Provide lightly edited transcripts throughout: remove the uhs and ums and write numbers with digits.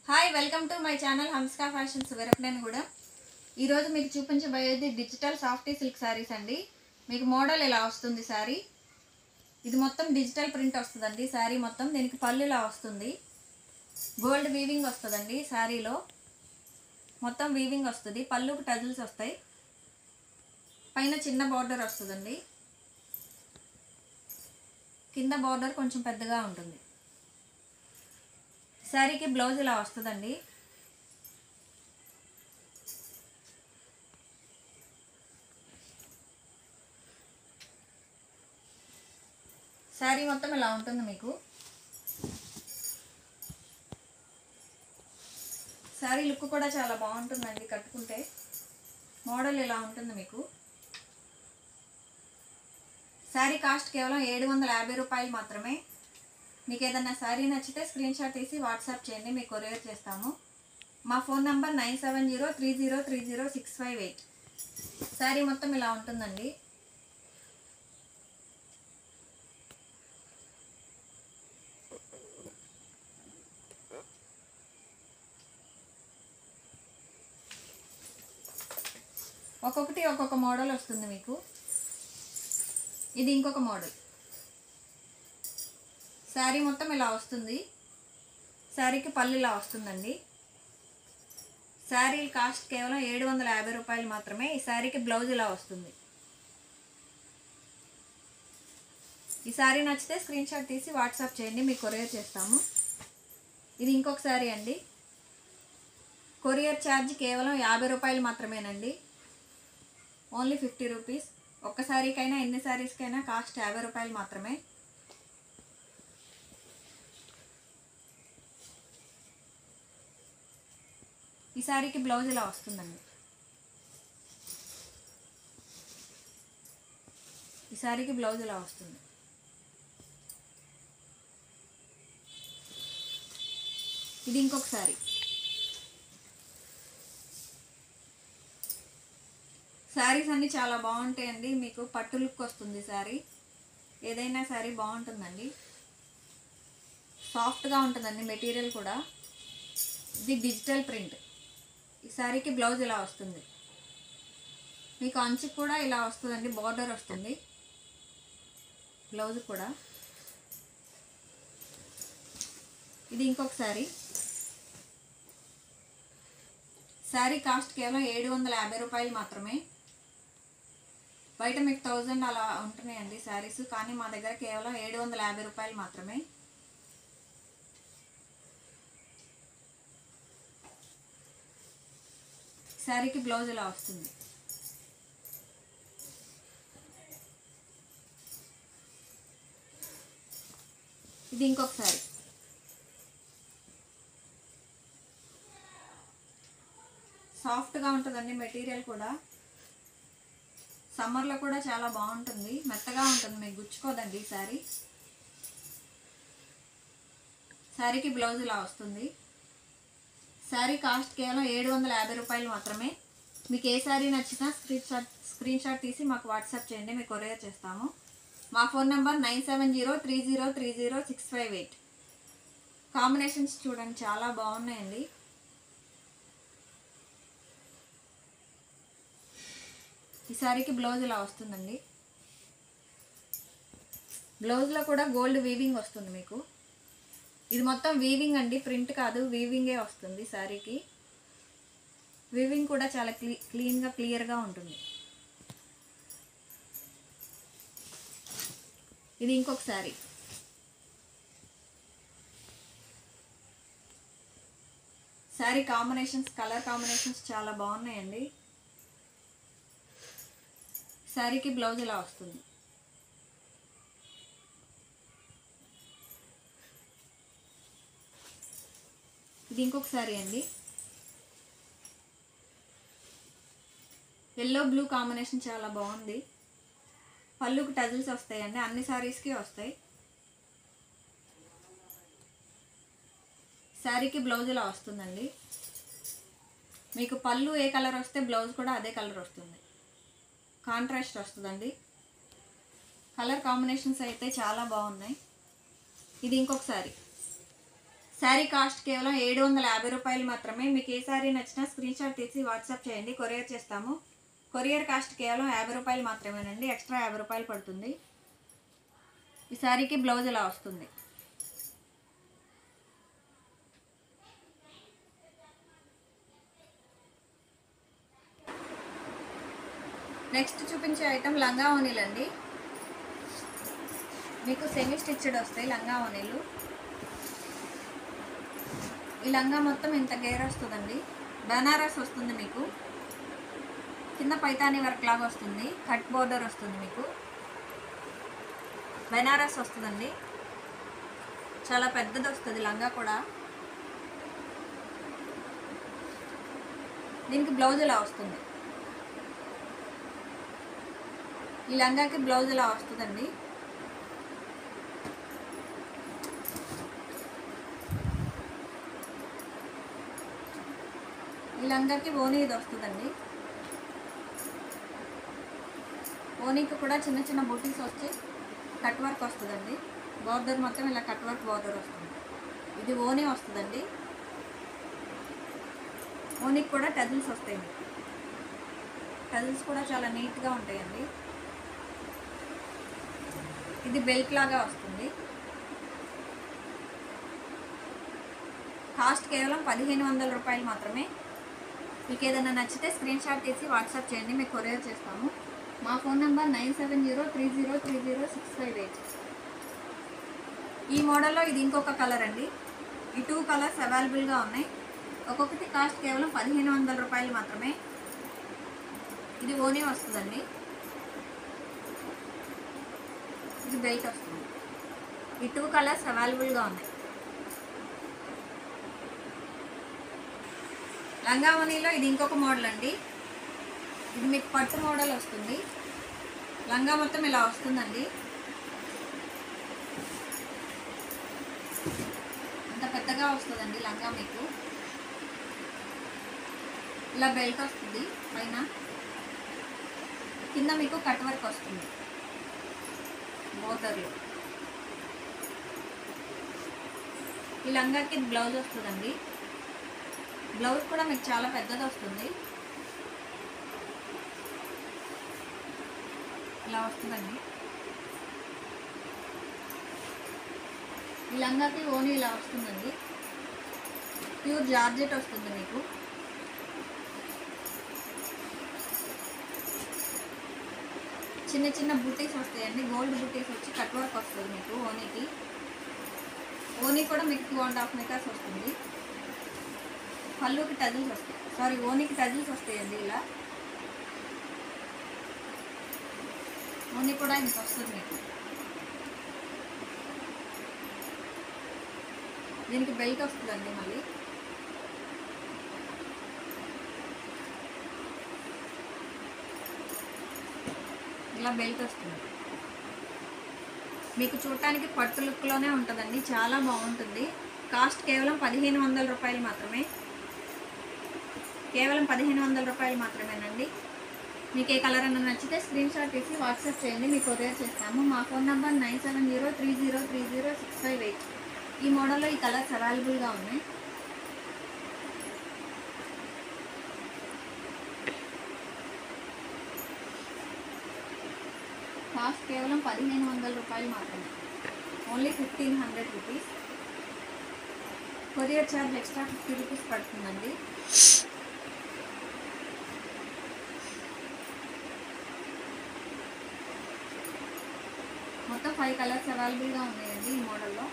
Hi welcome to my channel Hanska fashions వెరపనేను కూడా ఈరోజు మీకు చూపించబోయేది డిజిటల్ సాఫ్టీ సిల్క్ శారీస్ అండి. మీకు మోడల్ ఇలా వస్తుంది శారీ. ఇది మొత్తం డిజిటల్ ప్రింట్ వస్తుందండి శారీ మొత్తం. దీనికి పళ్ళు ఇలా వస్తుంది, గోల్డ్ వీవింగ్ వస్తుందండి శారీలో. మొత్తం వీవింగ్ వస్తుంది, పళ్ళుకి టజిల్స్ వస్తాయి, పైన చిన్న బార్డర్ వస్తుందండి, కింద బార్డర్ కొంచెం పెద్దగా ఉంటుంది. శారీకి బ్లౌజ్ ఇలా వస్తుందండి. శారీ మొత్తం ఇలా ఉంటుంది మీకు. శారీ లుక్ కూడా చాలా బాగుంటుందండి కట్టుకుంటే. మోడల్ ఇలా ఉంటుంది మీకు. శారీ కాస్ట్ కేవలం 750 రూపాయలు మాత్రమే. మీకు ఏదైనా శారీ నచ్చితే స్క్రీన్ షాట్ తీసి వాట్సాప్ చేయండి, మీకు కొరియర్ చేస్తాము. మా ఫోన్ నంబర్ 9703030658. శారీ మొత్తం ఇలా ఉంటుందండి. ఒక్కొక్కటి ఒక్కొక్క మోడల్ వస్తుంది మీకు. ఇది ఇంకొక మోడల్. శారీ మొత్తం ఇలా వస్తుంది. శారీకి పళ్ళు ఇలా వస్తుందండి. శారీ కాస్ట్ కేవలం 750 రూపాయలు మాత్రమే. ఈ శారీకి బ్లౌజ్ ఇలా వస్తుంది. ఈ శారీ నచ్చితే స్క్రీన్ షాట్ తీసి వాట్సాప్ చేయండి, మీకు కొరియర్ చేస్తాము. ఇది ఇంకొక శారీ అండి. కొరియర్ ఛార్జ్ కేవలం 50 రూపాయలు మాత్రమేనండి. Only 50 rupees. ఒక్క శారీకైనా ఎన్ని శారీస్కైనా కాస్ట్ 50 రూపాయలు మాత్రమే. ఈ శారీకి బ్లౌజ్ ఇలా వస్తుందండి. ఈ శారీకి బ్లౌజ్ ఇలా వస్తుంది. ఇది ఇంకొక శారీ. శారీస్ అన్నీ చాలా బాగుంటాయండి. మీకు పట్టు లుక్ వస్తుంది శారీ. ఏదైనా శారీ బాగుంటుందండి. సాఫ్ట్గా ఉంటుందండి మెటీరియల్ కూడా. ఇది డిజిటల్ ప్రింట్. ఈ శారీకి బ్లౌజ్ ఇలా వస్తుంది. మీకు అంచు కూడా ఇలా వస్తుందండి, బార్డర్ వస్తుంది బ్లౌజ్ కూడా. ఇది ఇంకొక శారీ. శారీ కాస్ట్ కేవలం 750 రూపాయలు మాత్రమే. బయట మీకు 1000 అలా ఉంటున్నాయండి శారీస్, కానీ మా దగ్గర కేవలం 750 రూపాయలు మాత్రమే. శారీకి బ్లౌజ్ ఇలా వస్తుంది. ఇది ఇంకొక శారీ. సాఫ్ట్గా ఉంటుందండి మెటీరియల్ కూడా. సమ్మర్లో కూడా చాలా బాగుంటుంది, మెత్తగా ఉంటుంది, మీకు గుచ్చుకోదండి ఈ శారీ. శారీకి బ్లౌజ్ ఇలా వస్తుంది. శారీ కాస్ట్ కేవలం 750 రూపాయలు మాత్రమే. మీకు ఏ శారీ నచ్చినా స్క్రీన్ షాట్ తీసి మాకు వాట్సాప్ చేయండి, మీకు కొరియర్ చేస్తాము. మా ఫోన్ నెంబర్ 9703030658. కాంబినేషన్స్ చూడండి, చాలా బాగున్నాయండి. ఈ శారీకి బ్లౌజ్ ఇలా వస్తుందండి. బ్లౌజ్లో కూడా గోల్డ్ వీవింగ్ వస్తుంది మీకు. ఇది మొత్తం వీవింగ్ అండి, ప్రింట్ కాదు, వీవింగే వస్తుంది శారీకి. వీవింగ్ కూడా చాలా క్లీన్గా క్లియర్గా ఉంటుంది. ఇది ఇంకొక sari. Sari combinations, colour combinations చాలా బాగున్నాయండి. శారీకి బ్లౌజ్ ఇలా వస్తుంది. ఇది ఇంకొక శారీ అండి. ఎల్లో బ్లూ కాంబినేషన్ చాలా బాగుంది. పళ్ళుకి టజిల్స్ వస్తాయండి, అన్ని శారీస్కి వస్తాయి. శారీకి బ్లౌజ్ ఇలా వస్తుందండి. మీకు పళ్ళు ఏ కలర్ వస్తే బ్లౌజ్ కూడా అదే కలర్ వస్తుంది, కాంట్రాస్ట్ వస్తుందండి. కలర్ కాంబినేషన్స్ అయితే చాలా బాగున్నాయి. ఇది ఇంకొక శారీ. శారీ కాస్ట్ కేవలం 750 రూపాయలు మాత్రమే. మీకు ఏ శారీ నచ్చినా స్క్రీన్ షాట్ తీసి వాట్సాప్ చేయండి, కొరియర్ చేస్తాము. కొరియర్ కాస్ట్ కేవలం 50 రూపాయలు మాత్రమేనండి, ఎక్స్ట్రా 50 రూపాయలు పడుతుంది. ఈ శారీకి బ్లౌజ్ ఇలా వస్తుంది. నెక్స్ట్ చూపించే ఐటమ్ లంగా ఓనీలు అండి. మీకు సెమీ స్టిచ్డ్ వస్తాయి లంగా ఓనీలు. ఈ లంగా మొత్తం ఇంత గేర్ వస్తుందండి. బనారస్ వస్తుంది, మీకు కింద పైతానీ వర్క్ లాగా వస్తుంది, కట్ బోర్డర్ వస్తుంది, మీకు బనారస్ వస్తుందండి. చాలా పెద్దది వస్తుంది లంగా కూడా. దీనికి బ్లౌజ్ ఇలా వస్తుంది. ఈ లంగాకి బ్లౌజ్ ఇలా వస్తుందండి. ఈ లంగాకి ఓనీ ఇది వస్తుందండి. ఓనీకి కూడా చిన్న చిన్న బూటీస్ వచ్చి కట్ వర్క్ వస్తుందండి. బోర్డర్ మొత్తం ఇలా కట్ వర్క్ బోర్డర్ వస్తుంది. ఇది ఓనీ వస్తుందండి. ఓనీకి కూడా టజిల్స్ వస్తాయి. టజిల్స్ కూడా చాలా నీట్గా ఉంటాయండి. ఇది బెల్ట్ లాగా వస్తుంది. కాస్ట్ కేవలం 1500 రూపాయలు మాత్రమే. మీకు ఏదైనా నచ్చితే స్క్రీన్ షాట్ తీసి వాట్సాప్ చేయండి, మీకు కొరియర్ చేస్తాము. మా ఫోన్ నెంబర్ 9703030658. ఈ మోడల్లో ఇది ఇంకొక కలర్ అండి. ఈ 2 కలర్స్ అవైలబుల్గా ఉన్నాయి. ఒక్కొక్కటి కాస్ట్ కేవలం 1500 రూపాయలు మాత్రమే. ఇది ఓనీ వస్తుందండి. ఇది బెల్ట్ వస్తుంది. ఈ 2 కలర్స్ అవైలబుల్గా ఉన్నాయి. లంగా ఓనీలో ఇది ఇంకొక మోడల్ అండి. ఇది మీకు పట్టు మోడల్ వస్తుంది. లంగా మొత్తం ఇలా వస్తుందండి. అంత పెద్దగా వస్తుందండి లంగా. మీకు ఇలా బెల్ట్ వస్తుంది, పైన కింద మీకు కట్ వర్క్ వస్తుంది బోర్డర్లో. ఈ లంగాకి బ్లౌజ్ వస్తుందండి. బ్లౌజ్ కూడా మీకు చాలా పెద్దది వస్తుంది. ఇలా వస్తుందండి. ఈ లంగాకి ఓనీ ఇలా వస్తుందండి. ప్యూర్ జార్జెట్ వస్తుంది మీకు. చిన్న చిన్న బూటీస్ వస్తాయండి. గోల్డ్ బూటీస్ వచ్చి కట్ వర్క్ వస్తుంది మీకు ఓనీకి. ఓనీ కూడా మీకు 2.5 మీటర్స్ వస్తుంది. పళ్ళుకి టజిల్స్ వస్తాయి, సారీ ఓనీకి టజిల్స్ వస్తాయండి. ఇలా ఓనీ కూడా ఇంత వస్తుంది మీకు. దీనికి బెల్ట్ వస్తుందండి. మళ్ళీ ఇలా బెల్ట్ వస్తుంది. మీకు చూడటానికి పట్టు లుక్లోనే ఉంటుందండి, చాలా బాగుంటుంది. కాస్ట్ కేవలం 1500 రూపాయలు మాత్రమే. కేవలం 1500 రూపాయలు మాత్రమేనండి. మీకు ఏ కలర్ అన్న నచ్చితే స్క్రీన్ షాట్ తీసి వాట్సాప్ చేయండి, మీకు కొరియర్ చేస్తాము. మా ఫోన్ నెంబర్ 9703030658. ఈ మోడల్లో ఈ కలర్స్ అవైలబుల్గా ఉన్నాయి. కాస్ట్ కేవలం 1500 రూపాయలు మాత్రమే. Only 1500 rupees. Courier charge extra 50 rupees పడుతుందండి. మొత్తం 5 కలర్స్ అవైలబుల్గా ఉన్నాయండి ఈ మోడల్లో.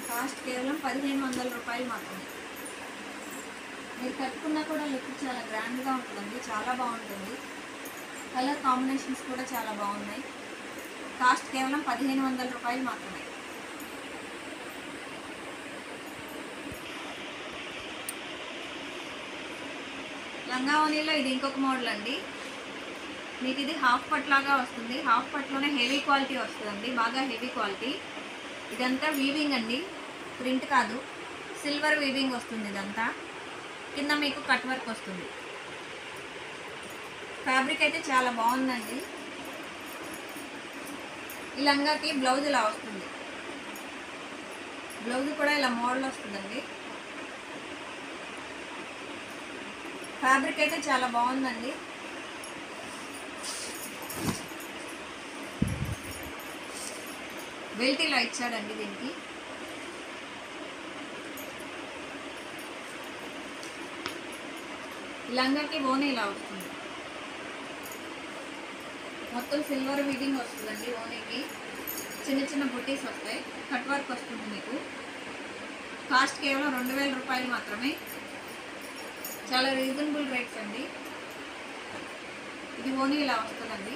కాస్ట్ కేవలం 1500 రూపాయలు మాత్రమే. మీరు కట్టుకున్నా కూడా లుక్ చాలా గ్రాండ్గా ఉంటుందండి, చాలా బాగుంటుంది. కలర్ కాంబినేషన్స్ కూడా చాలా బాగున్నాయి. కాస్ట్ కేవలం 1500 రూపాయలు మాత్రమే. లంగా ఓనీలో ఇది ఇంకొక మోడల్ అండి. మీకు ఇది హాఫ్ పట్ లాగా వస్తుంది. హాఫ్ పట్లోనే హెవీ క్వాలిటీ వస్తుందండి, బాగా హెవీ క్వాలిటీ. ఇదంతా వీవింగ్ అండి, ప్రింట్ కాదు, సిల్వర్ వీవింగ్ వస్తుంది. ఇదంతా కింద మీకు కట్ వర్క్ వస్తుంది. ఫ్యాబ్రిక్ అయితే చాలా బాగుందండి. ఈ లంగాకి బ్లౌజ్ ఇలా వస్తుంది. బ్లౌజ్ కూడా ఇలా మోడల్ వస్తుందండి. ఫ్యాబ్రిక్ అయితే చాలా బాగుందండి. బెల్ట్ ఇలా ఇచ్చాడండి దీనికి. లంగాకి ఓని ఇలా వస్తుంది. మొత్తం సిల్వర్ వీవింగ్ వస్తుందండి. ఓనీకి చిన్న చిన్న బుటీస్ వస్తాయి. కట్ వర్క్ వస్తుంది మీకు. కాస్ట్ కేవలం 2000 రూపాయలు మాత్రమే. చాలా రీజనబుల్ రేట్స్ అండి. ఇది ఓనీ ఇలా వస్తుందండి.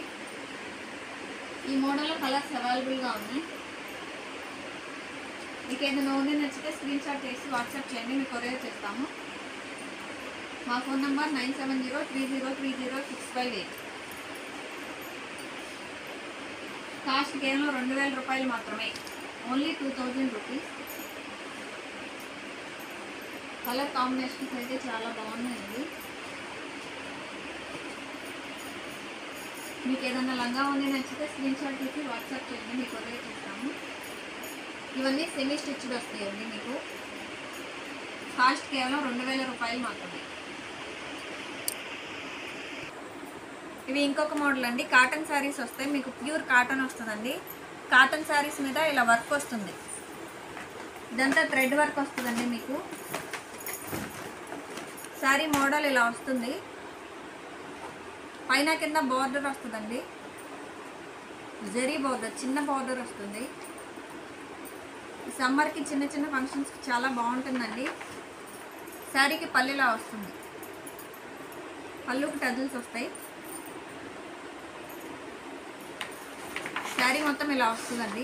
ఈ మోడల్లో కలర్స్ అవైలబుల్గా ఉన్నాయి. మీకు ఏదైనా ఓనీ నచ్చితే స్క్రీన్ షాట్ చేసి వాట్సాప్ చేయండి, మీకు కొరియర్ చేస్తాము. మా ఫోన్ నంబర్ 9703030658. కాస్ట్ కేవలం 2000 రూపాయలు మాత్రమే. Only 2000 rupees. కలర్ కాంబినేషన్స్ అయితే చాలా బాగున్నాయండి. మీకు ఏదైనా లంగా ఓనీ నచ్చితే స్క్రీన్ షాట్ తీసి వాట్సాప్ చేయండి, మీకు కొరియర్ చేస్తాము. ఇవన్నీ సెమీ స్టిచ్డ్ వస్తాయండి మీకు. కాస్ట్ కేవలం 2000 రూపాయలు మాత్రమే. ఇవి ఇంకొక మోడల్ అండి. కాటన్ శారీస్ వస్తాయి మీకు. ప్యూర్ కాటన్ వస్తుందండి. కాటన్ శారీస్ మీద ఇలా వర్క్ వస్తుంది. ఇదంతా థ్రెడ్ వర్క్ వస్తుందండి మీకు. శారీ మోడల్ ఇలా వస్తుంది. పైన కింద బార్డర్ వస్తుందండి. జరీ బార్డర్, చిన్న బార్డర్ వస్తుంది. ఈ సమ్మర్కి చిన్న చిన్న ఫంక్షన్స్కి చాలా బాగుంటుందండి. శారీకి పళ్ళులా వస్తుంది. పళ్ళుకి టజిల్స్ వస్తాయి. శారీ మొత్తం ఇలా వస్తుందండి.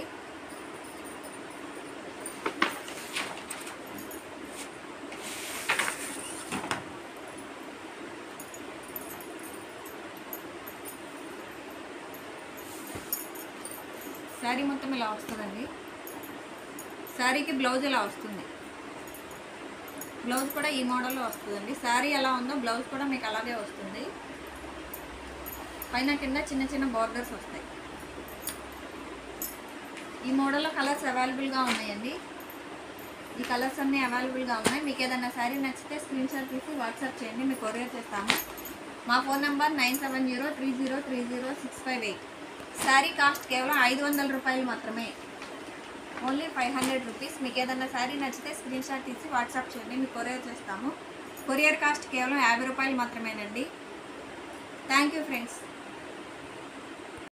శారీ మొత్తం ఇలా వస్తుందండి. శారీకి బ్లౌజ్ ఇలా వస్తుంది. బ్లౌజ్ కూడా ఈ మోడల్లో వస్తుందండి. శారీ ఎలా ఉందో బ్లౌజ్ కూడా మీకు అలాగే వస్తుంది. పైన కింద చిన్న చిన్న బార్డర్స్ వస్తాయి. ఈ మోడల్లో కలర్స్ అవైలబుల్గా ఉన్నాయండి. ఈ కలర్స్ అన్నీ అవైలబుల్గా ఉన్నాయి. మీకు ఏదైనా శారీ నచ్చితే స్క్రీన్ షాట్ తీసి వాట్సాప్ చేయండి, మీకు కొరియర్ చేస్తాము. మా ఫోన్ నెంబర్ 9703030658. శారీ కాస్ట్ కేవలం 500 రూపాయలు మాత్రమే. Only 500 rupees. మీకు ఏదైనా శారీ నచ్చితే స్క్రీన్ షాట్ తీసి వాట్సాప్ చేయండి, మీకు కొరియర్ చేస్తాము. కొరియర్ కాస్ట్ కేవలం 50 రూపాయలు మాత్రమేనండి. Thank you friends.